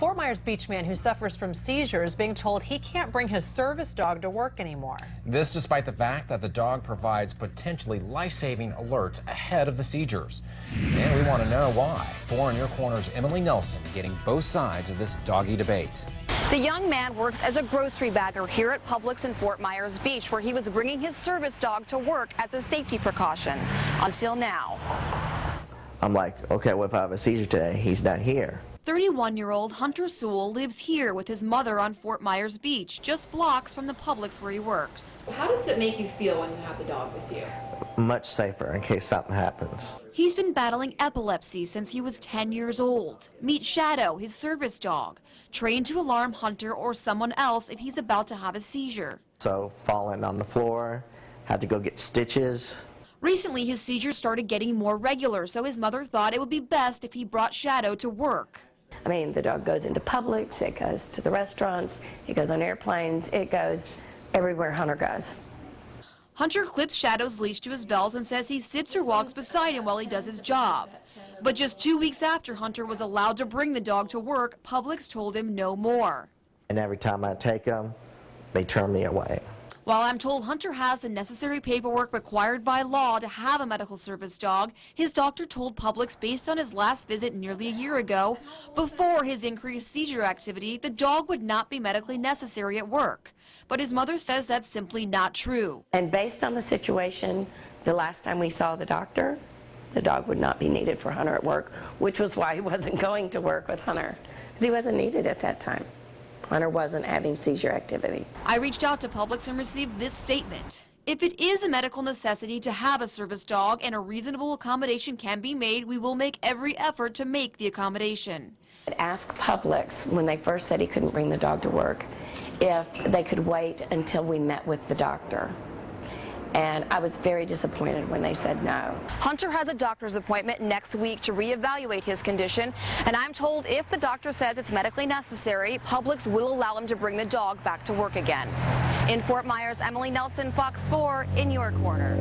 Fort Myers Beach man who suffers from seizures being told he can't bring his service dog to work anymore. This despite the fact that the dog provides potentially life-saving alerts ahead of the seizures. And we want to know why. 4 in Your Corner's Emily Nelson getting both sides of this doggy debate. The young man works as a grocery bagger here at Publix in Fort Myers Beach, where he was bringing his service dog to work as a safety precaution. Until now. I'm like, okay, what if I have a seizure today? He's not here. 31-year-old Hunter Sewell lives here with his mother on Fort Myers Beach, just blocks from the Publix where he works. How does it make you feel when you have the dog with you? Much safer in case something happens. He's been battling epilepsy since he was 10 years old. Meet Shadow, his service dog, trained to alarm Hunter or someone else if he's about to have a seizure. So falling on the floor, had to go get stitches. Recently, his seizures started getting more regular, so his mother thought it would be best if he brought Shadow to work. I mean, the dog goes into Publix, it goes to the restaurants, it goes on airplanes, it goes everywhere Hunter goes. Hunter clips Shadow's leash to his belt and says he sits or walks beside him while he does his job. But just 2 weeks after Hunter was allowed to bring the dog to work, Publix told him no more. And every time I take him, they turn me away. While I'm told Hunter has the necessary paperwork required by law to have a medical service dog, his doctor told Publix, based on his last visit nearly a year ago, before his increased seizure activity, the dog would not be medically necessary at work. But his mother says that's simply not true. And based on the situation, the last time we saw the doctor, the dog would not be needed for Hunter at work, which was why he wasn't going to work with Hunter, because he wasn't needed at that time. Hunter wasn't having seizure activity. I reached out to Publix and received this statement. If it is a medical necessity to have a service dog and a reasonable accommodation can be made, we will make every effort to make the accommodation. I'd asked Publix, when they first said he couldn't bring the dog to work, if they could wait until we met with the doctor. And I was very disappointed when they said no. Hunter has a doctor's appointment next week to reevaluate his condition, and I'm told if the doctor says it's medically necessary, Publix will allow him to bring the dog back to work again. In Fort Myers, Emily Nelson, Fox 4, in your corner.